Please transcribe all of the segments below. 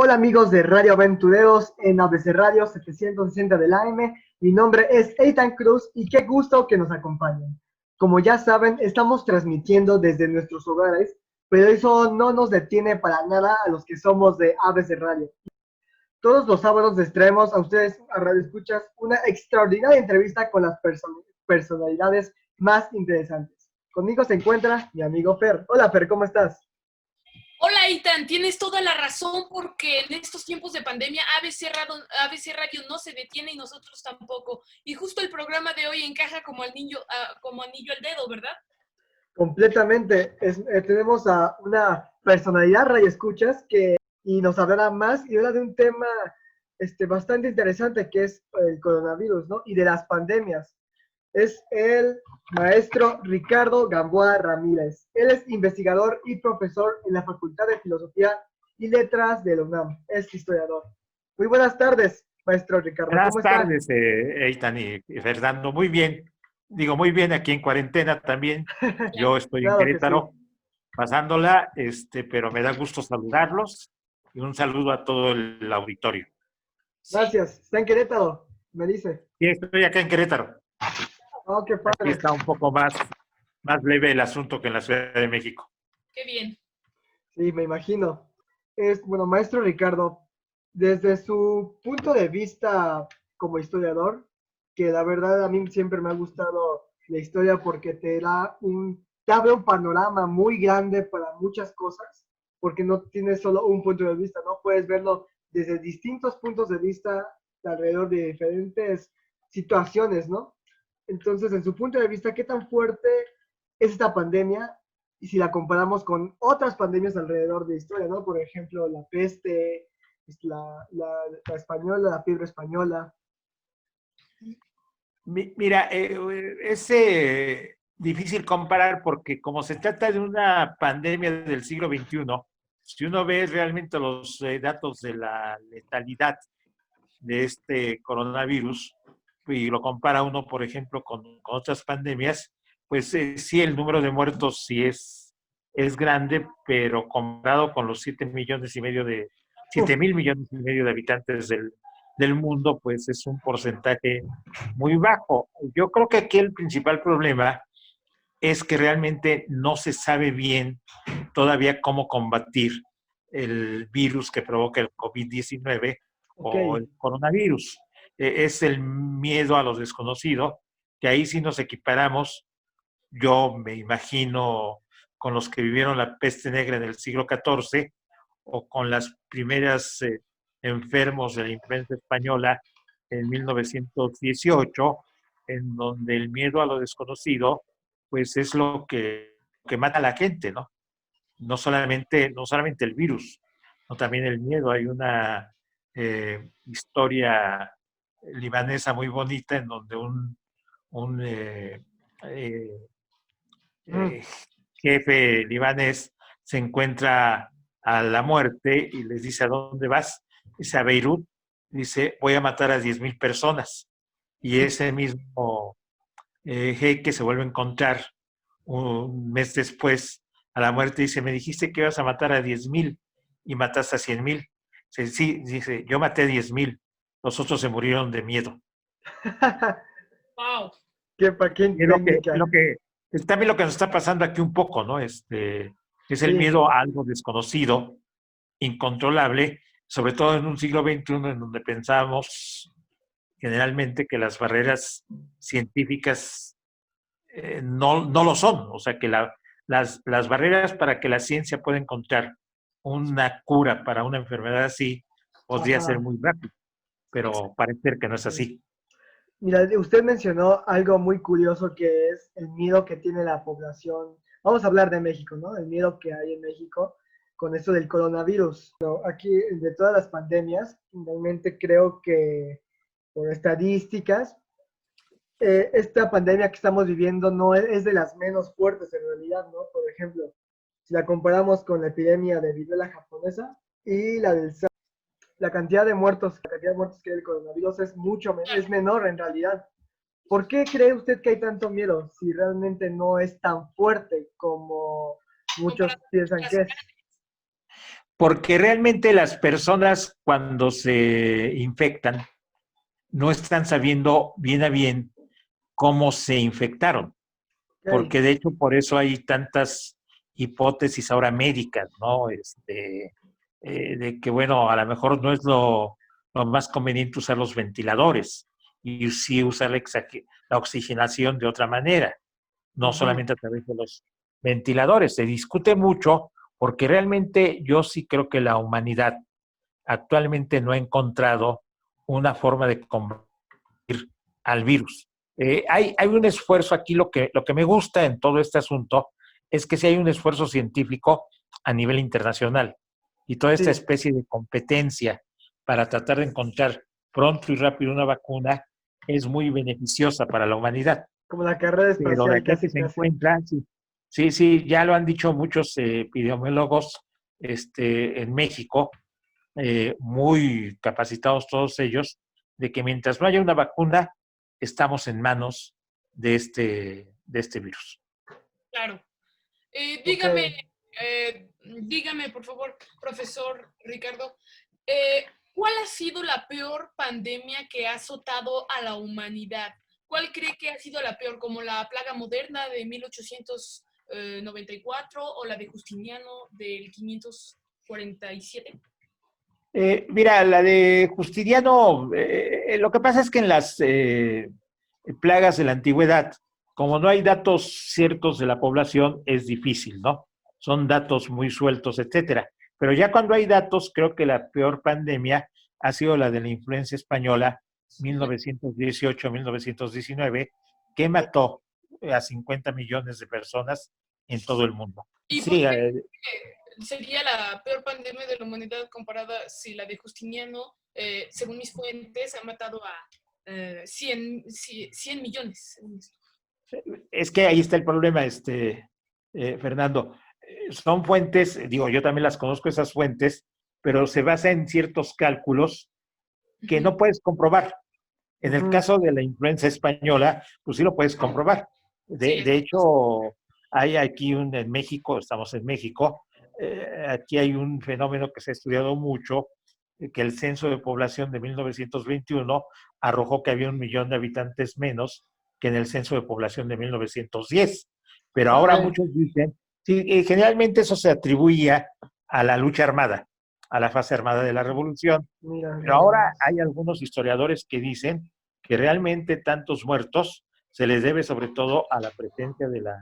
Hola amigos de Radio Aventureros en ABC Radio 760 del AM. Mi nombre es Eitan Cruz y qué gusto que nos acompañen. Como ya saben, estamos transmitiendo desde nuestros hogares, pero eso no nos detiene para nada a los que somos de ABC Radio. Todos los sábados les traemos a ustedes, a Radio Escuchas, una extraordinaria entrevista con las personalidades más interesantes. Conmigo se encuentra mi amigo Fer. Hola Fer, ¿cómo estás? Hola, Itan, tienes toda la razón porque en estos tiempos de pandemia ABC Radio no se detiene y nosotros tampoco. Y justo el programa de hoy encaja como como anillo al dedo, ¿verdad? Completamente. Tenemos a una personalidad Radio Escuchas y nos hablará más y habla de un tema bastante interesante que es el coronavirus, ¿no? Y de las pandemias. Es el maestro Ricardo Gamboa Ramírez. Él es investigador y profesor en la Facultad de Filosofía y Letras de la UNAM. Es historiador. Muy buenas tardes, maestro Ricardo. ¿Cómo Buenas está? tardes, Eitan y Fernando. Muy bien. Digo, muy bien aquí en cuarentena también. Yo estoy en Claro que sí. Querétaro pasándola, pero me da gusto saludarlos y un saludo a todo el auditorio. Sí, Gracias. Está en Querétaro, me dice. Y estoy acá en Querétaro. Oh, qué Aquí padre. está un poco más leve el asunto que en la Ciudad de México. qué bien. Sí, me imagino. Bueno, maestro Ricardo, desde su punto de vista como historiador, que la verdad a mí siempre me ha gustado la historia porque te abre un panorama muy grande para muchas cosas, porque no tienes solo un punto de vista, ¿no? Puedes verlo desde distintos puntos de vista alrededor de diferentes situaciones, ¿no? Entonces, en su punto de vista, ¿qué tan fuerte es esta pandemia y si la comparamos con otras pandemias alrededor de historia, ¿no? Por ejemplo, la peste, la española, la fiebre española. Mira, es difícil comparar porque como se trata de una pandemia del siglo XXI, si uno ve realmente los datos de la letalidad de este coronavirus y lo compara uno, por ejemplo, con otras pandemias, pues sí, el número de muertos sí es grande, pero comparado con los 7 Uf, mil millones y medio de habitantes del mundo, pues es un porcentaje muy bajo. Yo creo que aquí el principal problema es que realmente no se sabe bien todavía cómo combatir el virus que provoca el COVID-19 ok. o el coronavirus. Es el miedo a lo desconocido, que ahí sí nos equiparamos, yo me imagino, con los que vivieron la peste negra en el siglo XIV o con las primeras enfermos de la influenza española en 1918, en donde el miedo a lo desconocido, pues es lo que mata a la gente, ¿no? No solamente el virus, no también el miedo. Hay una historia libanesa muy bonita en donde un eh, Mm. eh, jefe libanés se encuentra a la muerte y les dice: ¿a dónde vas? Dice: a Beirut. Dice: voy a matar a 10,000 personas. Y ese mismo jeque se vuelve a encontrar un mes después a la muerte. Dice: me dijiste que ibas a matar a 10,000 y mataste a 100,000. Dice: sí, dice, yo maté a 10,000, los otros se murieron de miedo. Wow. Qué Y es lo que, técnica. es también lo que nos está pasando aquí un poco, ¿no? Es el Sí, miedo a algo desconocido, incontrolable, sobre todo en un siglo XXI en donde pensamos generalmente que las barreras científicas no lo son. O sea, que las barreras para que la ciencia pueda encontrar una cura para una enfermedad así podría ser ajá. muy rápido, pero Exacto. parece que no es así. Mira, usted mencionó algo muy curioso que es el miedo que tiene la población. Vamos a hablar de México, ¿no? El miedo que hay en México con esto del coronavirus. Pero aquí, de todas las pandemias, realmente creo que por estadísticas, esta pandemia que estamos viviendo no es de las menos fuertes en realidad, ¿no? Por ejemplo, si la comparamos con la epidemia de viruela japonesa y la cantidad de muertos, la cantidad de muertos que hay del coronavirus es es menor en realidad. ¿Por qué cree usted que hay tanto miedo si realmente no es tan fuerte como muchos Comparado con piensan que otras. es? Porque realmente las personas cuando se infectan no están sabiendo bien a bien cómo se infectaron. Ok. Porque de hecho por eso hay tantas hipótesis ahora médicas, ¿no? De que, bueno, a lo mejor no es lo más conveniente usar los ventiladores y sí usar la oxigenación de otra manera, no Ujú. solamente a través de los ventiladores. Se discute mucho porque realmente yo sí creo que la humanidad actualmente no ha encontrado una forma de combatir al virus. Hay un esfuerzo aquí, lo que me gusta en todo este asunto es que sí hay un esfuerzo científico a nivel internacional y toda esta Sí, especie de competencia para tratar de encontrar pronto y rápido una vacuna es muy beneficiosa para la humanidad. como la carrera Pero de espacial aquí a que casi se casi. encuentra, sí, sí, sí, ya lo han dicho muchos epidemiólogos en México, muy capacitados todos ellos, de que mientras no haya una vacuna, estamos en manos de este virus. Claro. Ok. Dígame, por favor, profesor Ricardo, ¿cuál ha sido la peor pandemia que ha azotado a la humanidad? ¿Cuál cree que ha sido la peor, como la plaga moderna de 1894 o la de Justiniano del 547? Mira, la de Justiniano, lo que pasa es que en las plagas de la antigüedad, como no hay datos ciertos de la población, es difícil, ¿no? Son datos muy sueltos, etcétera. Pero ya cuando hay datos, creo que la peor pandemia ha sido la de la influenza española 1918-1919, que mató a 50 millones de personas en todo el mundo. ¿Y por Sí, qué sería la peor pandemia de la humanidad comparada si la de Justiniano, según mis fuentes, ha matado a 100 millones? es que ahí está el problema, Fernando. Son fuentes, digo, yo también las conozco esas fuentes, pero se basa en ciertos cálculos que Ujú. no puedes comprobar. En el Ujú. caso de la influenza española, pues sí lo puedes comprobar. Sí, De hecho, hay aquí en México, estamos en México, aquí hay un fenómeno que se ha estudiado mucho, que el censo de población de 1921 arrojó que había 1 millón de habitantes menos que en el censo de población de 1910. Pero Ok. ahora muchos dicen, sí, generalmente eso se atribuía a la lucha armada, a la fase armada de la revolución, Mira, pero nada ahora más. hay algunos historiadores que dicen que realmente tantos muertos se les debe sobre todo a la presencia de la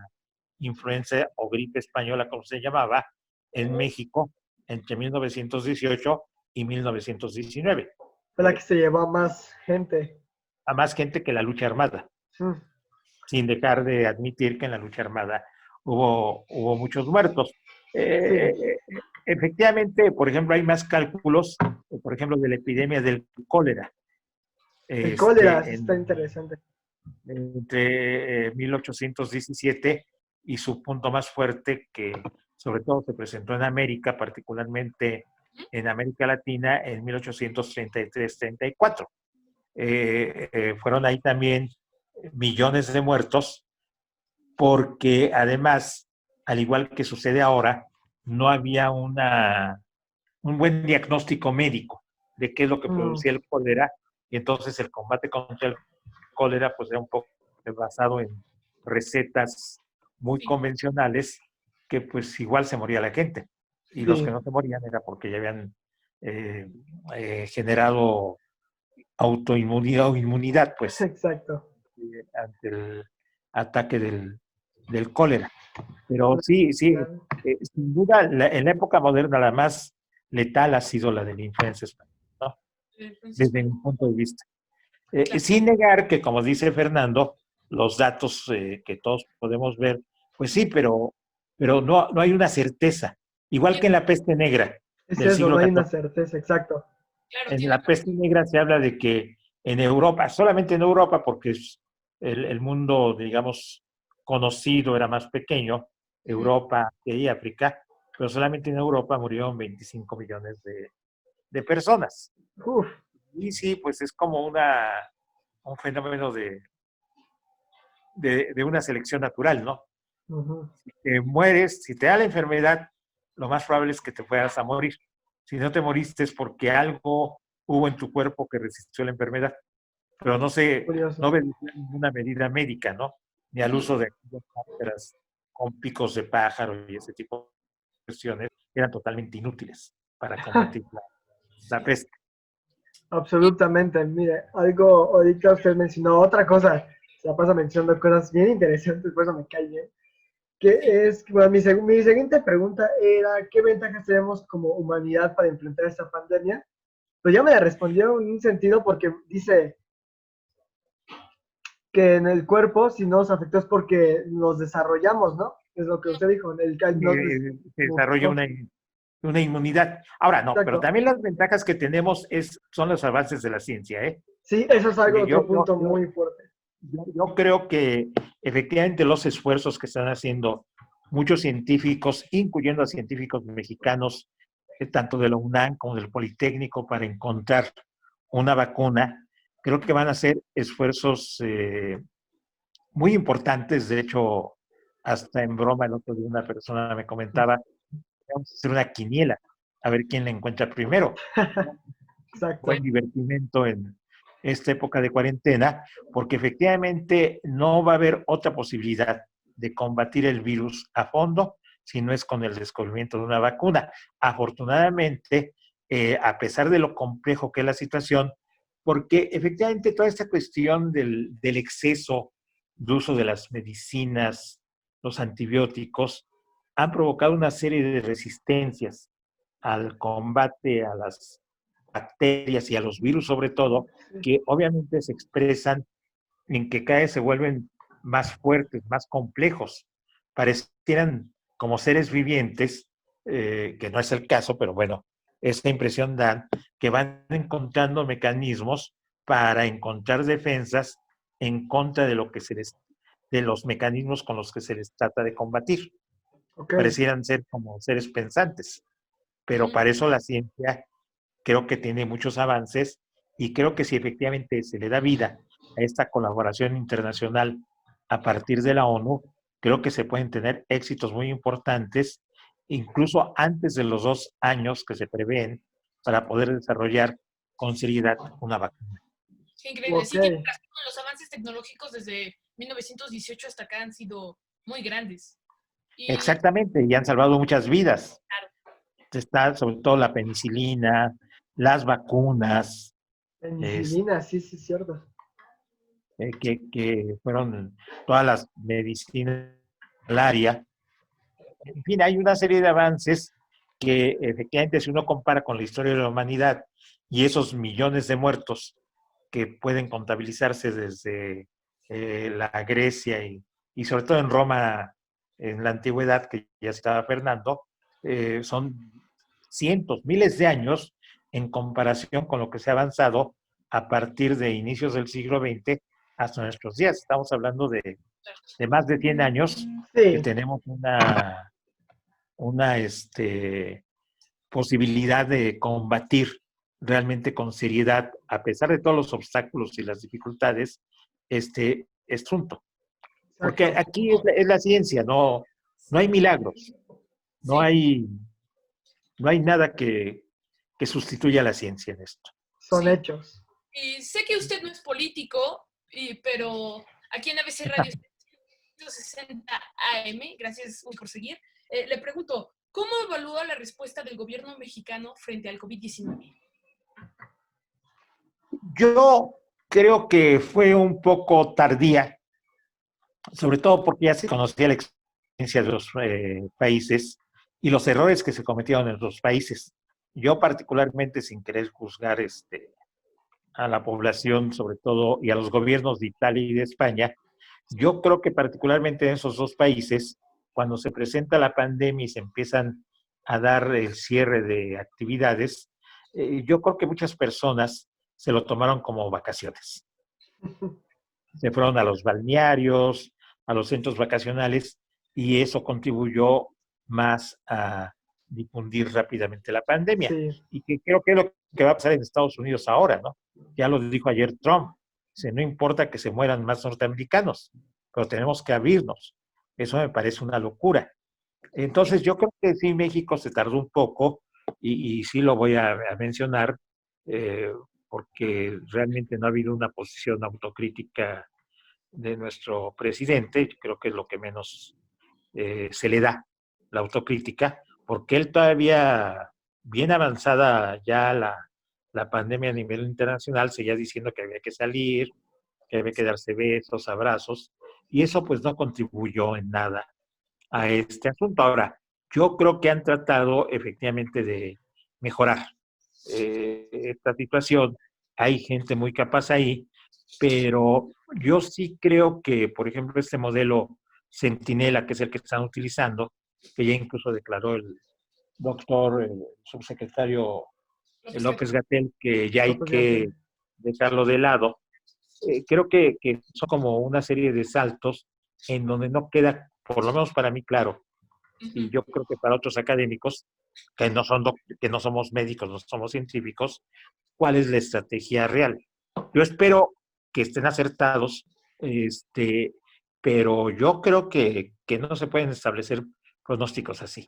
influenza o gripe española, como se llamaba, en México entre 1918 y 1919. Fue la que se llevó a más gente. A más gente que la lucha armada, Mm. sin dejar de admitir que en la lucha armada hubo muchos muertos. Sí. Eh, Efectivamente, por ejemplo, hay más cálculos, por ejemplo, de la epidemia del cólera, El cólera, eso está en interesante. entre 1817 y su punto más fuerte, que sobre todo se presentó en América, particularmente en América Latina, en 1833-34. Fueron ahí también millones de muertos, porque además, al igual que sucede ahora, no había un buen diagnóstico médico de qué es lo que Mm. producía el cólera, y entonces el combate contra el cólera pues era un poco basado en recetas muy sí. convencionales que pues igual se moría la gente. Y los que Sí, no se morían era porque ya habían eh, generado autoinmunidad o inmunidad pues exacto. ante el ataque del cólera. Pero sí, sí, sin duda en la época moderna la más letal ha sido la de la influenza española, ¿no? Entonces, Desde mi punto de vista. claro. Sin negar que, como dice Fernando, los datos que todos podemos ver, pues sí, pero no hay una certeza. Igual que en la peste negra Es del eso, no siglo hay una XIV. certeza, exacto. Claro, En tiene la peste negra se habla de que en Europa, solamente en Europa, porque el mundo, digamos, conocido era más pequeño, razón. Europa y África, pero solamente en Europa murieron 25 millones de personas. Uf, Y sí, pues es como un fenómeno de una selección natural, ¿no? ujú. Si te mueres, si te da la enfermedad, lo más probable es que te fueras a morir. Si no te moriste es porque algo hubo en tu cuerpo que resistió la enfermedad, pero no Curioso. obedecía a ninguna medida médica, ¿no? Ni al uso de máscaras con picos de pájaro y ese tipo de cuestiones, eran totalmente inútiles para combatir la peste. Absolutamente. Mire, algo ahorita usted mencionó otra cosa. Se la pasa mencionando cosas bien interesantes, por eso me cae bien. Que es, bueno, mi siguiente pregunta era, ¿qué ventajas tenemos como humanidad para enfrentar esta pandemia? Pues ya me la respondió en un sentido porque dice que en el cuerpo, si nos afectó es porque nos desarrollamos, ¿no? Es lo que usted dijo, Se desarrolla una inmunidad. Ahora, no, pero Exacto. también las ventajas que tenemos son los avances de la ciencia, ¿eh? Sí, eso es algo, Yo, otro yo, punto yo, muy fuerte. yo creo que efectivamente los esfuerzos que están haciendo muchos científicos, incluyendo a científicos mexicanos, tanto de la UNAM como del Politécnico, para encontrar una vacuna, creo que van a ser esfuerzos muy importantes. De hecho, hasta en broma el otro día una persona me comentaba, vamos a hacer una quiniela, a ver quién la encuentra primero. Buen Exacto. divertimento en esta época de cuarentena, porque efectivamente no va a haber otra posibilidad de combatir el virus a fondo si no es con el descubrimiento de una vacuna. Afortunadamente, a pesar de lo complejo que es la situación, porque efectivamente toda esta cuestión del exceso de uso de las medicinas, los antibióticos, han provocado una serie de resistencias al combate a las bacterias y a los virus sobre todo, que obviamente se expresan en que cada vez se vuelven más fuertes, más complejos. Parecieran como seres vivientes, que no es el caso, pero bueno, esta impresión dan que van encontrando mecanismos para encontrar defensas en contra de lo que de los mecanismos con los que se les trata de combatir. Ok. Parecieran ser como seres pensantes, pero para eso la ciencia creo que tiene muchos avances y creo que si efectivamente se le da vida a esta colaboración internacional a partir de la ONU, creo que se pueden tener éxitos muy importantes, incluso antes de los 2 años que se prevén para poder desarrollar con seriedad una vacuna. Qué increíble. Ok. Sí, tiene razón. Los avances tecnológicos desde 1918 hasta acá han sido muy grandes. Y Exactamente, y han salvado muchas vidas. claro, Está sobre todo la penicilina, las vacunas, Penicilina, sí, sí, es cierto. que fueron todas las medicinas del área. En fin, hay una serie de avances que efectivamente si uno compara con la historia de la humanidad y esos millones de muertos que pueden contabilizarse desde la Grecia y sobre todo en Roma en la antigüedad, que ya estaba Fernando, son cientos, miles de años en comparación con lo que se ha avanzado a partir de inicios del siglo XX hasta nuestros días. Estamos hablando de más de 100 años que Sí, tenemos una posibilidad de combatir realmente con seriedad, a pesar de todos los obstáculos y las dificultades, este asunto. Porque exacto. aquí es la ciencia, no hay milagros, no sí, hay, no hay nada que sustituya a la ciencia en esto. Son sí. hechos. Y sé que usted no es político, pero aquí en ABC Radio 160 AM, gracias por seguir, le pregunto, ¿cómo evalúa la respuesta del gobierno mexicano frente al COVID-19? Yo creo que fue un poco tardía, sobre todo porque ya se conocía la experiencia de los países y los errores que se cometieron en los países. Yo particularmente, sin querer juzgar a la población, sobre todo, y a los gobiernos de Italia y de España, yo creo que particularmente en esos dos países, cuando se presenta la pandemia y se empiezan a dar el cierre de actividades, yo creo que muchas personas se lo tomaron como vacaciones. Se fueron a los balnearios, a los centros vacacionales, y eso contribuyó más a difundir rápidamente la pandemia. Sí, Y que creo que es lo que va a pasar en Estados Unidos ahora, ¿no? Ya lo dijo ayer Trump, dice, no importa que se mueran más norteamericanos, pero tenemos que abrirnos. Eso me parece una locura, Entonces, yo creo que sí, México se tardó un poco y sí lo voy a mencionar eh, porque realmente no ha habido una posición autocrítica de nuestro presidente. Yo creo que es lo que menos se le da, la autocrítica, porque él todavía, bien avanzada ya la pandemia a nivel internacional, seguía diciendo que había que salir, que había que darse besos, abrazos, y eso pues no contribuyó en nada a este asunto. Ahora, yo creo que han tratado efectivamente de mejorar esta situación. Hay gente muy capaz ahí, pero yo sí creo que, por ejemplo, este modelo Centinela, que es el que están utilizando, que ya incluso declaró el doctor, el subsecretario López López Gatell. Gatell, que ya No, hay pues ya que dejarlo de lado. Creo que son como una serie de saltos en donde no queda, por lo menos para mí, claro, y Ujú. yo creo que para otros académicos que no son que no somos médicos, no somos científicos, cuál es la estrategia real. Yo espero que estén acertados, pero yo creo que no se pueden establecer pronósticos así.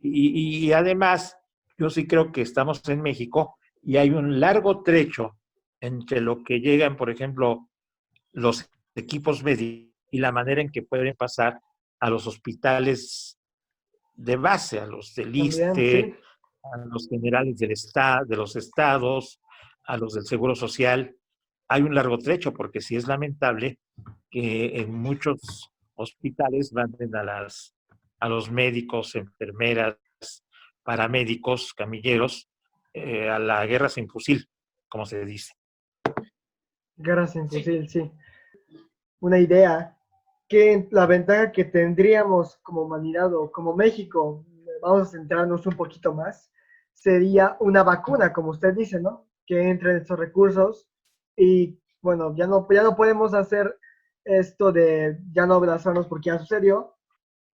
Y además, yo sí creo que estamos en México y hay un largo trecho entre lo que llegan, por ejemplo, los equipos médicos y la manera en que pueden pasar a los hospitales de base, a los del también, sí. ISSSTE, a los generales de los estados, a los del Seguro Social. Hay un largo trecho, porque sí es lamentable que en muchos hospitales manden a los médicos, enfermeras, paramédicos, camilleros, a la guerra sin fusil, como se dice. Guerra sin Sí, fusil, sí. Una idea que la ventaja que tendríamos como humanidad o como México, vamos a centrarnos un poquito más, sería una vacuna, como usted dice, ¿no? Que entre en estos recursos y bueno, ya no podemos hacer esto de ya no abrazarnos porque ya sucedió,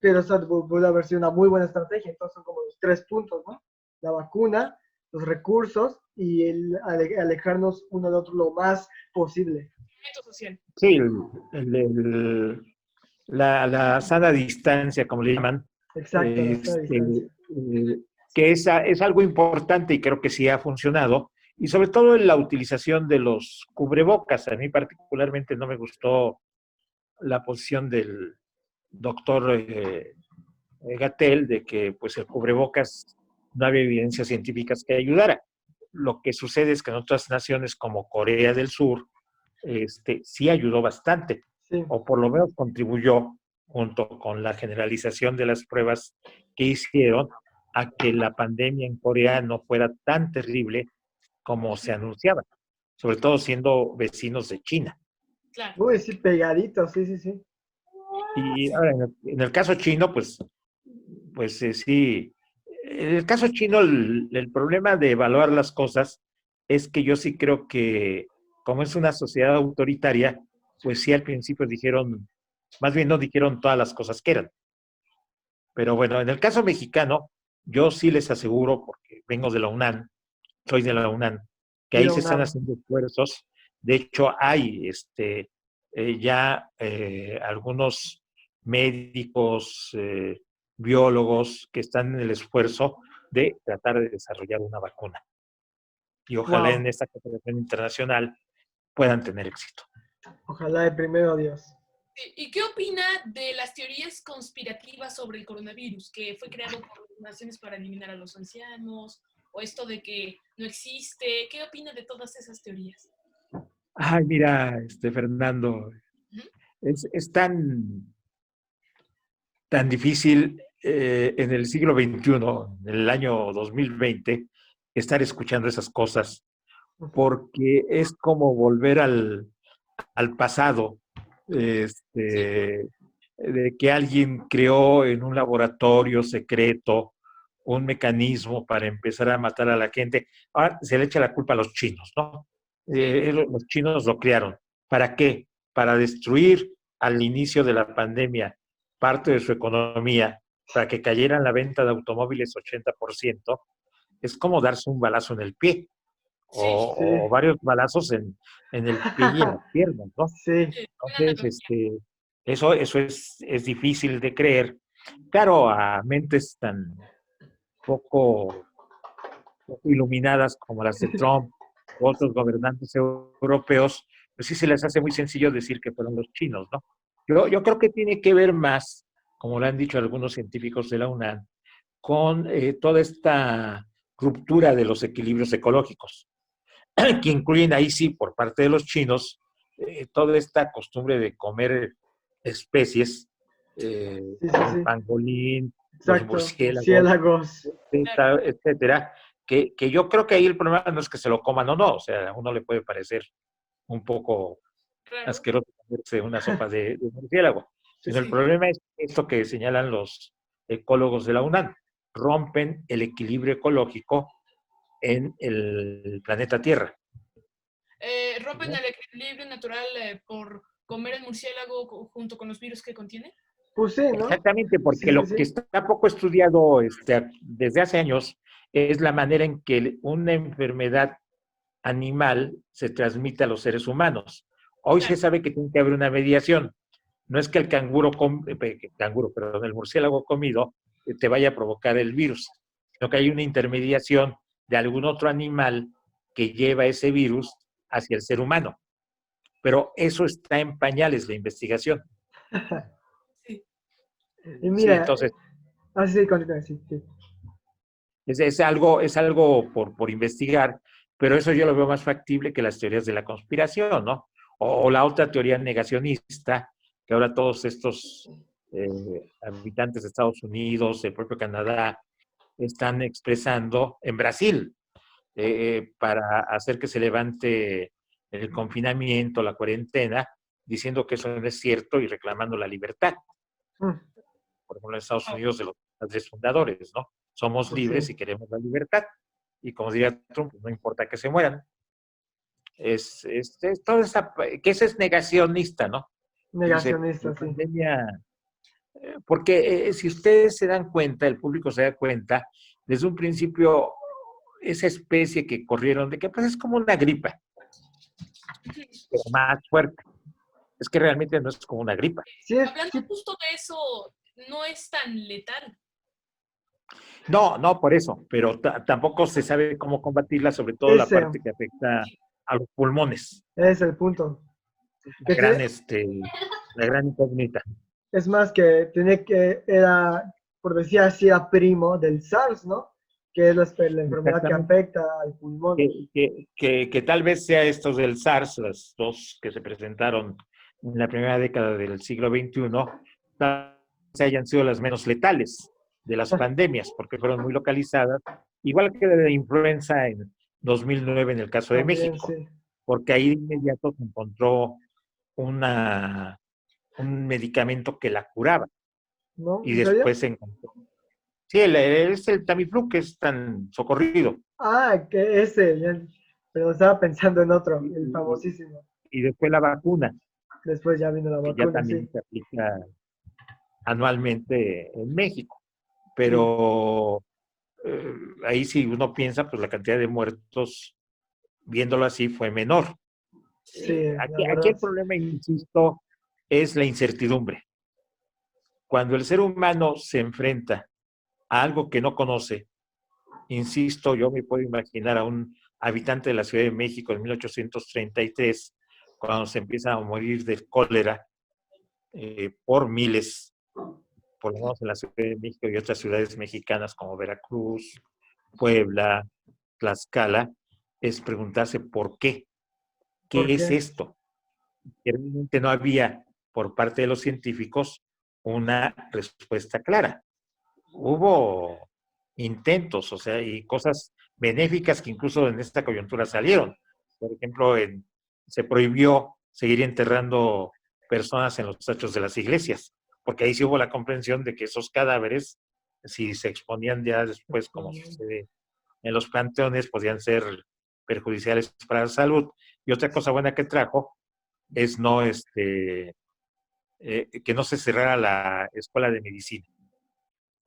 pero eso puede haber sido una muy buena estrategia. Entonces son como los tres puntos, ¿no? La vacuna, los recursos y el alejarnos uno del otro lo más posible. movimiento social. Sí, la sana distancia, como le llaman, Exacto, la sana este, distancia. que es algo importante y creo que sí ha funcionado. Y sobre todo en la utilización de los cubrebocas. A mí particularmente no me gustó la posición del doctor Gatell de que pues el cubrebocas no había evidencias científicas que ayudara. Lo que sucede es que en otras naciones como Corea del Sur sí ayudó bastante, Sí. o por lo menos contribuyó, junto con la generalización de las pruebas que hicieron, a que la pandemia en Corea no fuera tan terrible como se anunciaba, sobre todo siendo vecinos de China. Claro. Uy, sí, pegadito, sí, sí, sí. Y ahora, en el caso chino, pues sí, en el caso chino, el problema de evaluar las cosas es que yo sí creo que, como es una sociedad autoritaria, pues sí al principio dijeron, más bien no dijeron todas las cosas que eran. Pero bueno, en el caso mexicano, yo sí les aseguro, porque vengo de la UNAM, soy de la UNAM, que ahí Viva se están UNAM. haciendo esfuerzos. De hecho, hay ya algunos médicos, biólogos que están en el esfuerzo de tratar de desarrollar una vacuna. Y ojalá en Wow. esta cooperación internacional puedan tener éxito. Ojalá de primero Dios. ¿Y qué opina de las teorías conspirativas sobre el coronavirus, que fue creado por las naciones para eliminar a los ancianos, o esto de que no existe? ¿Qué opina de todas esas teorías? Ay, mira, Fernando, Ujú. es tan difícil en el siglo XXI, en el año 2020, estar escuchando esas cosas, porque es como volver al pasado, Sí, de que alguien creó en un laboratorio secreto un mecanismo para empezar a matar a la gente. Ahora se le echa la culpa a los chinos, ¿no? sí, Los chinos lo crearon. ¿Para qué? Para destruir al inicio de la pandemia parte de su economía, para que cayera en la venta de automóviles 80%, es como darse un balazo en el pie sí, o varios balazos en el pie y en las piernas, ¿no? Sí. sí, buena Entonces, analogía. eso es difícil de creer. Claro, a mentes tan poco, poco iluminadas como las de Trump u otros gobernantes europeos, pues sí se les hace muy sencillo decir que fueron los chinos, ¿no? Yo creo que tiene que ver más, como lo han dicho algunos científicos de la UNAM, con toda esta ruptura de los equilibrios ecológicos, que incluyen ahí sí, por parte de los chinos, toda esta costumbre de comer especies, Sí, sí, el sí. pangolín, los Exacto. murciélagos, Murciélagos. Claro, etcétera, que yo creo que ahí el problema no es que se lo coman o no, o sea, a uno le puede parecer un poco claro. asqueroso comerse una sopa de murciélago, Sí, sino el sí. Sí. problema es esto que señalan los ecólogos de la UNAM, rompen el equilibrio ecológico en el planeta Tierra. Rompen ¿No? el equilibrio natural por comer el murciélago junto con los virus que contiene. Pues sí, ¿no? Exactamente, Sí, porque sí, lo que sí. está poco estudiado desde hace años es la manera en que una enfermedad animal se transmite a los seres humanos. Hoy se Claro, sabe que tiene que haber una mediación. No es que el perdón, el murciélago comido te vaya a provocar el virus, sino que hay una intermediación de algún otro animal que lleva ese virus hacia el ser humano. Pero eso está en pañales de investigación. sí. Y Sí, mira, entonces así sí, continúa, sí, sí. es algo por investigar, pero eso yo lo veo más factible que las teorías de la conspiración, ¿no? O la otra teoría negacionista, que ahora todos estos habitantes de Estados Unidos, el propio Canadá, están expresando en Brasil para hacer que se levante el confinamiento, la cuarentena, diciendo que eso no es cierto y reclamando la libertad. Mm, Por ejemplo, en Estados Wow. Unidos de los padres fundadores, ¿no? Somos pues sí. libres y queremos la libertad. Y como diría Trump, no importa que se mueran. Es toda esa, que ese es negacionista, ¿no? Que dice, la Negacionista, sí. pandemia, porque si ustedes se dan cuenta, el público se da cuenta, desde un principio, esa especie que corrieron, de que pues es como una gripa, pero más fuerte. Es que realmente no es como una gripa. Sí, es, Hablando sí, justo de eso, no es tan letal. No, no por eso, pero tampoco se sabe cómo combatirla, sobre todo la ese parte que afecta a los pulmones, es el punto. la Que gran, tiene, la gran incógnita. es más que tiene que, era, por decir así, a primo del SARS, ¿no? Que es la enfermedad que Exactamente. afecta al pulmón. Que tal vez sea estos del SARS, las dos que se presentaron en la primera década del siglo XXI, tal vez hayan sido las menos letales de las pandemias, porque fueron muy localizadas, igual que de la influenza en 2009 en el caso de También, México, sí. porque ahí de inmediato se encontró una, un medicamento que la curaba ¿No? y ¿En serio? después se encontró. Sí, es el Tamiflu que es tan socorrido. Ah, que ese, ya, pero estaba pensando en otro, Y, el y- famosísimo. y después la vacuna, Después ya vino la que ya vacuna, sí. también se aplica anualmente en México. Sí, Pero ahí si uno piensa, pues la cantidad de muertos, viéndolo así, fue menor. sí, la Aquí verdad. el problema, insisto, es la incertidumbre. Cuando el ser humano se enfrenta a algo que no conoce, insisto, yo me puedo imaginar a un habitante de la Ciudad de México en 1833, cuando se empieza a morir de cólera por miles, por lo menos en la Ciudad de México y otras ciudades mexicanas como Veracruz, Puebla, Tlaxcala, es preguntarse por qué. ¿Por ¿Qué es qué? esto? Que realmente no había por parte de los científicos una respuesta clara. Hubo intentos, o sea, y cosas benéficas que incluso en esta coyuntura salieron. Por ejemplo, se prohibió seguir enterrando personas en los techos de las iglesias, porque ahí sí hubo la comprensión de que esos cadáveres, si se exponían ya después, como sucede en los panteones, podían ser perjudiciales para la salud. Y otra cosa buena que trajo es que no se cerrara la escuela de medicina.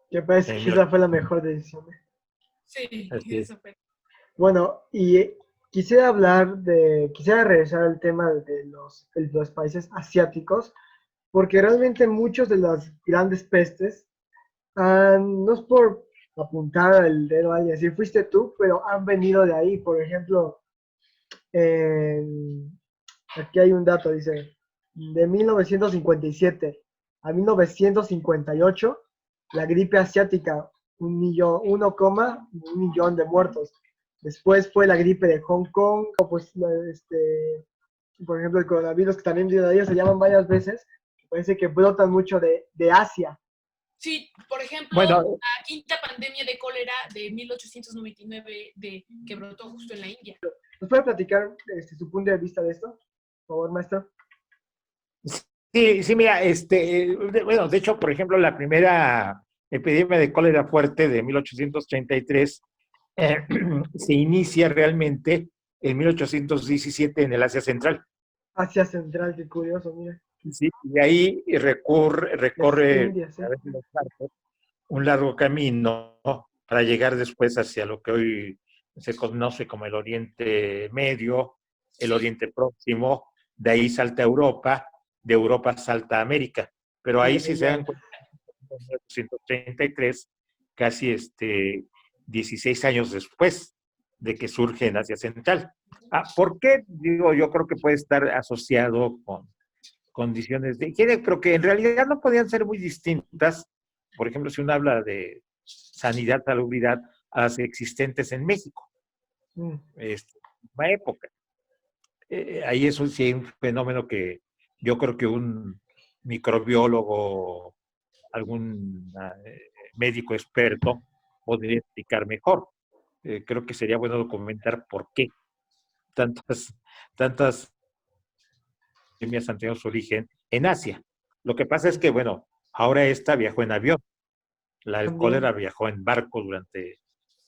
Que parece En que esa fue la mejor decisión. Sí, Así es. eso fue. Bueno, y quisiera regresar al tema de los países asiáticos, porque realmente muchos de las grandes pestes No es por apuntar el dedo a alguien, si fuiste tú, pero han venido de ahí. Por ejemplo, en- aquí hay un dato, dice, de 1957 a 1958, la gripe asiática, 1,1 millón de muertos. Después fue la gripe de Hong Kong, o pues, por ejemplo, el coronavirus, que también de ahí se llaman varias veces. Parece que brotan mucho de Asia. Sí, por ejemplo, Bueno, la quinta pandemia de cólera de 1899 que brotó justo en la India. ¿Nos puede platicar su punto de vista de esto? Por favor, maestro. sí, sí, mira, bueno, de hecho, por ejemplo, la primera epidemia de cólera fuerte de 1833 eh, se inicia realmente en 1817 en el Asia Central. Asia Central, qué curioso, mira. Sí, y ahí Las recorre Indias, a ¿eh? través de los barcos un largo camino, ¿no? Para llegar después hacia lo que hoy se conoce como el Oriente Medio, el Sí, Oriente Próximo, de ahí salta a Europa, de Europa salta a América. Pero ahí sí se dan cuenta, en 1933, casi 16 años después de que surge en Asia Central. ¿Por qué? Digo, yo creo que puede estar asociado con condiciones de higiene, pero que en realidad no podían ser muy distintas. Por ejemplo, si uno habla de sanidad, salubridad, a las existentes en México, Mm. una época. Ahí es sí, un fenómeno que yo creo que un microbiólogo, algún médico experto podría explicar mejor. Creo que sería bueno documentar por qué tantas epidemias han tenido su origen en Asia. Lo que pasa es que, bueno, ahora esta viajó en avión. La También, cólera viajó en barco durante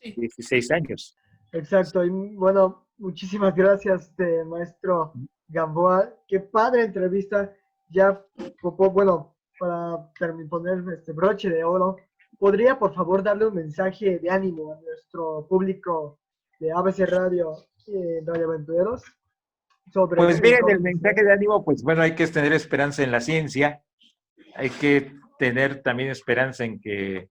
sí. 16 años. exacto. Y bueno, muchísimas gracias, maestro Gamboa. Qué padre entrevista. Ya, bueno, para poner este broche de oro, ¿podría por favor darle un mensaje de ánimo a nuestro público de ABC Radio, Radio Aventureros, sobre Pues el miren, el mensaje COVID-19? de ánimo, pues bueno, hay que tener esperanza en la ciencia, hay que tener también esperanza en que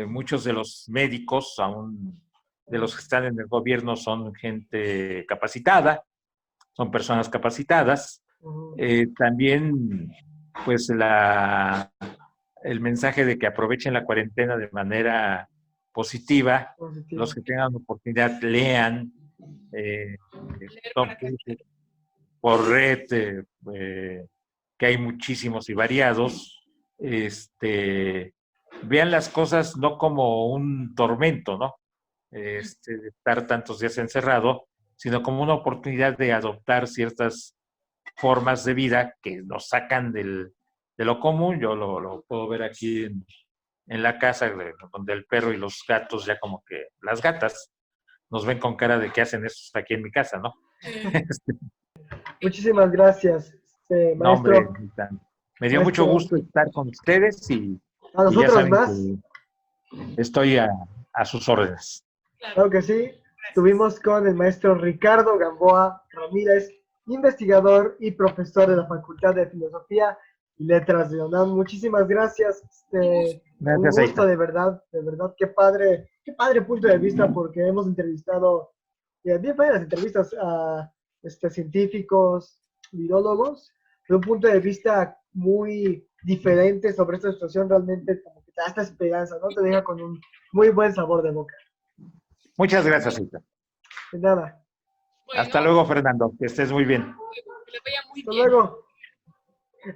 muchos de los médicos, aún de los que están en el gobierno, son gente capacitada, son personas capacitadas. Ujú, También, pues el mensaje de que aprovechen la cuarentena de manera positiva, los positivo. que tengan oportunidad lean, eh, Leer son para cursos crecer. por red, que hay muchísimos y variados. Vean las cosas no como un tormento, ¿no? De estar tantos días encerrado, sino como una oportunidad de adoptar ciertas formas de vida que nos sacan de lo común. Yo lo puedo ver aquí en la casa, donde el perro y los gatos, ya como que las gatas, nos ven con cara de qué hacen estos aquí en mi casa, ¿no? Este, Muchísimas gracias, no, hombre, maestro. me dio mucho Maestro, gusto estar con ustedes a y ya nosotros saben más. que estoy a sus órdenes. Claro, Claro que sí. gracias. Estuvimos con el maestro Ricardo Gamboa Ramírez, investigador y profesor de la Facultad de Filosofía y Letras de UNAM. Muchísimas gracias. Un gusto. Un Gracias, gusto Aita. de verdad, qué padre punto de vista, porque hemos entrevistado, bien varias entrevistas a científicos, virólogos, de un punto de vista muy diferente sobre esta situación. Realmente como que te da esta esperanza, ¿no? Te deja con un muy buen sabor de boca. Muchas gracias, Aita. De nada. Bueno, Hasta luego, Fernando. Que estés muy bien. que le vaya muy Hasta bien. luego.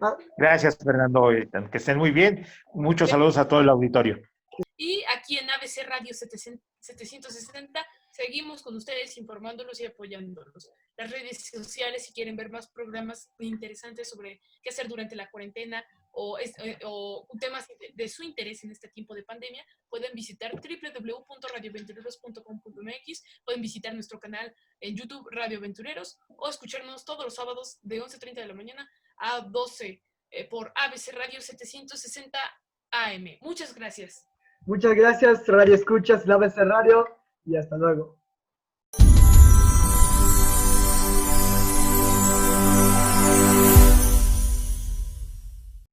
Ah, Gracias, Fernando. Que estén muy bien. Muchos saludos a todo el auditorio. Y aquí en ABC Radio 760 seguimos con ustedes informándolos y apoyándolos. Las redes sociales, si quieren ver más programas interesantes sobre qué hacer durante la cuarentena o temas de su interés en este tiempo de pandemia, pueden visitar www.radioaventureros.com.mx, pueden visitar nuestro canal en YouTube Radio Aventureros o escucharnos todos los sábados de 11:30 de la mañana a 12 por ABC Radio 760 AM. Muchas gracias. muchas gracias, Radio Escuchas, Lávese Radio y hasta luego.